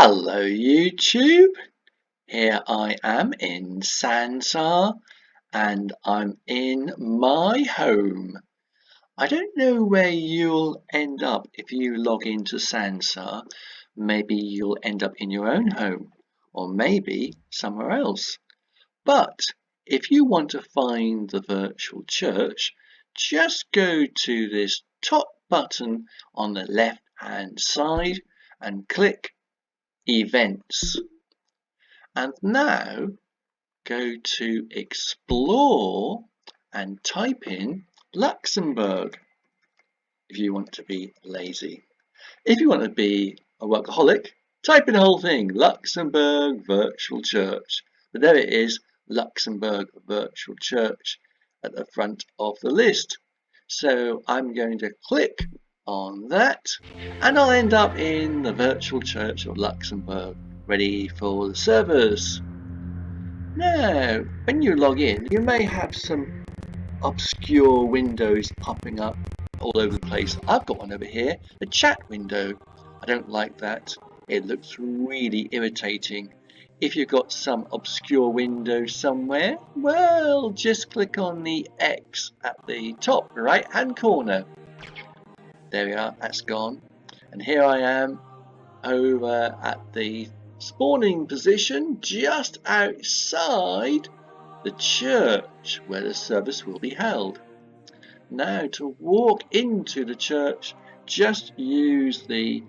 Hello YouTube, here I am in Sansar and I'm in my home. I don't know where you'll end up if you log into Sansar. Maybe you'll end up in your own home or maybe somewhere else. But if you want to find the virtual church, just go to this top button on the left hand side and click Events. And now go to Explore and type in Luxembourg if you want to be lazy. If you want to be a workaholic, type in the whole thing, Luxembourg Virtual Church. But there it is, Luxembourg Virtual Church at the front of the list. So I'm going to click on that and I'll end up in the Virtual Church of Luxembourg, ready for the service. Now, when you log in, you may have some obscure windows popping up all over the place. I've got one over here, the chat window. I don't like that. It looks really irritating. If you've got some obscure window somewhere, well, just click on the X at the top right hand corner. There we are, that's gone. And here I am over at the spawning position just outside the church where the service will be held. Now to walk into the church, just use the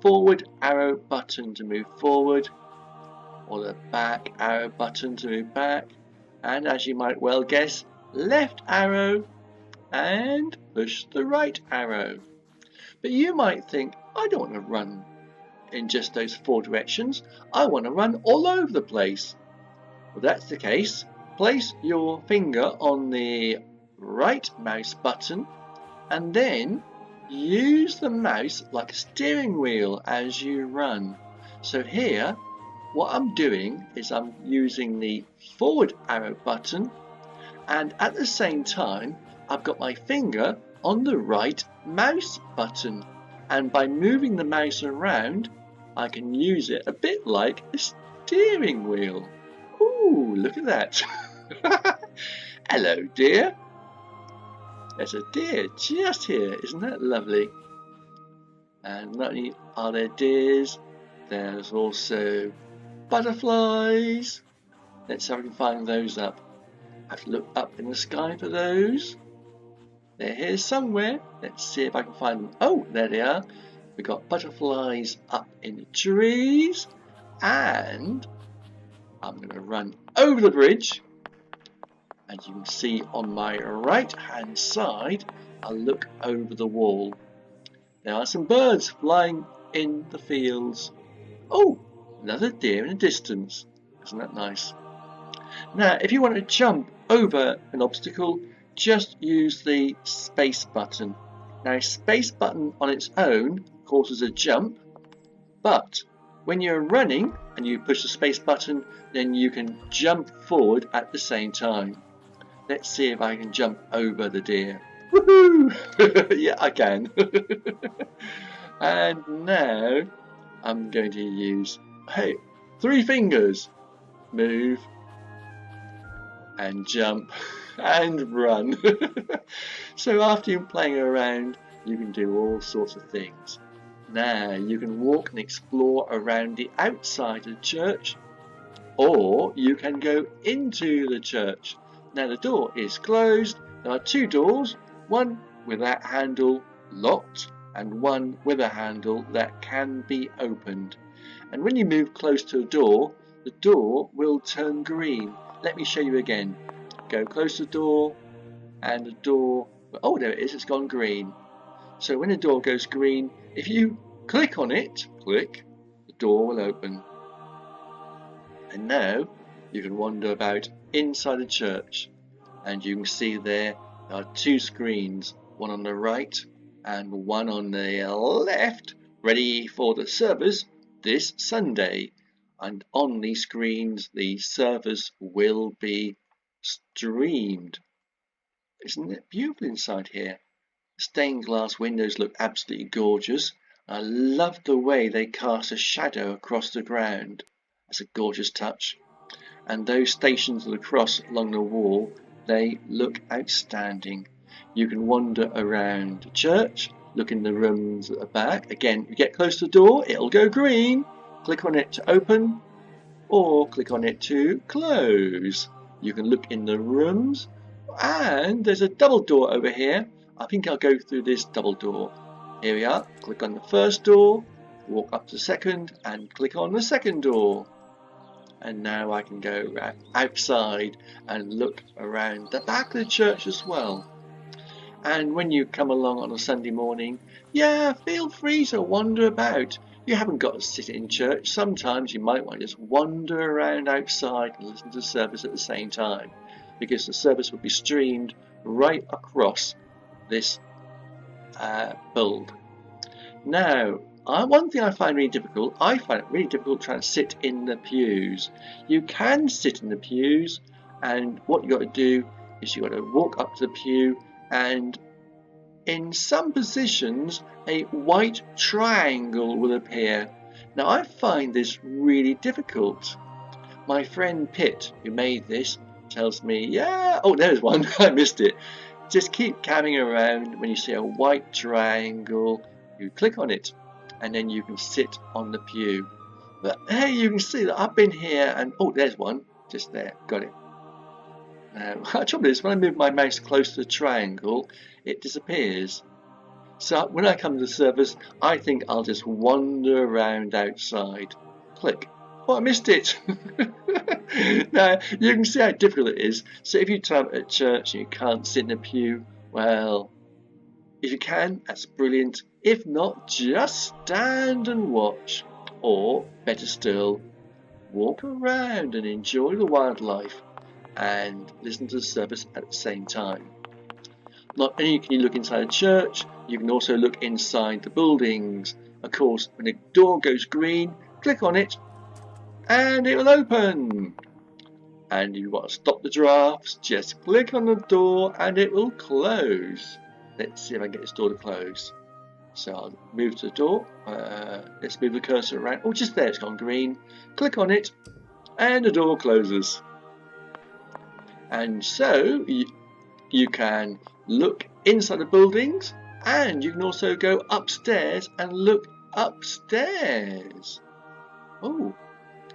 forward arrow button to move forward or the back arrow button to move back, and as you might well guess, left arrow and push the right arrow. But you might think, I don't want to run in just those four directions. I want to run all over the place. Well, that's the case. Place your finger on the right mouse button and then use the mouse like a steering wheel as you run. So here, what I'm doing is I'm using the forward arrow button and at the same time I've got my finger on the right mouse button, and by moving the mouse around I can use it a bit like a steering wheel. Ooh, look at that. Hello dear. There's a deer just here, isn't that lovely? And not only are there deers, there's also butterflies. Let's see if I can find those up. I have to look up in the sky for those. They're here somewhere. Let's see if I can find them. Oh, there they are. We've got butterflies up in the trees. And I'm going to run over the bridge. And you can see on my right hand side, I'll look over the wall. There are some birds flying in the fields. Oh, another deer in the distance. Isn't that nice? Now, if you want to jump over an obstacle, just use the space button. Now, space button on its own causes a jump, but when you're running and you push the space button, then you can jump forward at the same time. Let's see if I can jump over the deer. Woohoo! Yeah, I can. And now I'm going to use, hey, 3 fingers. Move and jump and run. So after you're playing around, you can do all sorts of things. Now you can walk and explore around the outside of the church, or you can go into the church. Now the door is closed. There are 2 doors, one with that handle locked and one with a handle that can be opened. And when you move close to the door will turn green. Let me show you again. Go close to the door and the door, oh there it is, it's gone green. So when the door goes green, if you click on it, the door will open. And now you can wander about inside the church, and you can see there are 2 screens, one on the right and one on the left, ready for the service this Sunday. And on these screens the service will be streamed. Isn't it beautiful inside here? Stained glass windows look absolutely gorgeous. I love the way they cast a shadow across the ground. That's a gorgeous touch. And those stations that are across along the wall, they look outstanding. You can wander around the church, look in the rooms at the back. Again, you get close to the door, it'll go green. Click on it to open, or click on it to close. You can look in the rooms, and there's a double door over here. I think I'll go through this double door. Here we are. Click on the first door, walk up to the second, and click on the second door. And now I can go outside and look around the back of the church as well. And when you come along on a Sunday morning, yeah, feel free to wander about. You haven't got to sit in church. Sometimes you might want to just wander around outside and listen to the service at the same time, because the service will be streamed right across this build. Now, one thing I find really difficult, I find it really difficult trying to sit in the pews. You can sit in the pews, and what you've got to do is you've got to walk up to the pew, and in some positions a white triangle will appear. Now, I find this really difficult. My friend Pitt, who made this, tells me, yeah, oh, there's one, I missed it. Just keep coming around. When you see a white triangle, you click on it, and then you can sit on the pew. But hey, you can see that I've been here, and oh, there's one, just there, got it. Now, the trouble is, when I move my mouse close to the triangle, it disappears. So when I come to the service, I think I'll just wander around outside. Click. Oh, I missed it. Now, you can see how difficult it is. So if you turn up at church and you can't sit in a pew, well, if you can, that's brilliant. If not, just stand and watch. Or, better still, walk around and enjoy the wildlife and listen to the service at the same time. Not only can you look inside a church, you can also look inside the buildings. Of course, when the door goes green, click on it and it will open. And you want to stop the drafts, just click on the door and it will close. Let's see if I can get this door to close. So I'll move to the door. Let's move the cursor around. Oh, just there, it's gone green. Click on it and the door closes. And so you can look inside the buildings, and you can also go upstairs and look upstairs. Oh,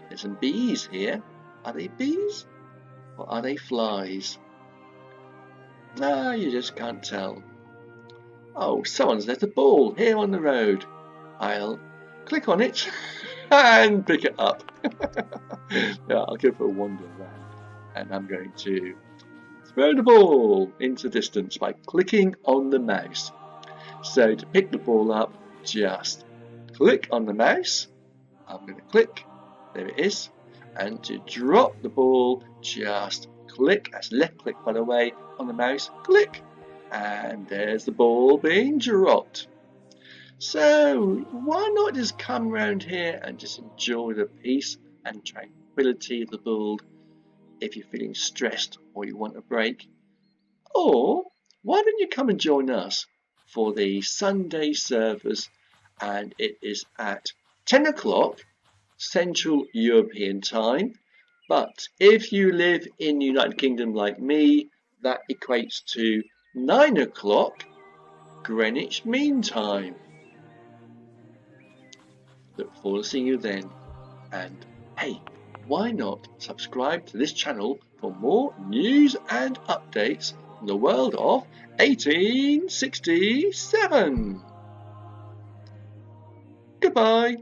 there's some bees here. Are they bees or are they flies? Ah, you just can't tell. Oh, someone's left a ball here on the road. I'll click on it and pick it up. Yeah, I'll go for a wander around, and I'm going to throw the ball into the distance by clicking on the mouse. So to pick the ball up, just click on the mouse. I'm going to click, there it is. And to drop the ball, just click, that's left click by the way, on the mouse, click. And there's the ball being dropped. So why not just come around here and just enjoy the peace and tranquility of the build if you're feeling stressed or you want a break? Or why don't you come and join us for the Sunday service, and it is at 10 o'clock Central European Time. But if you live in the United Kingdom like me, that equates to 9 o'clock Greenwich Mean Time. Look forward to seeing you then. And hey, why not subscribe to this channel for more news and updates from the world of 1867. Goodbye.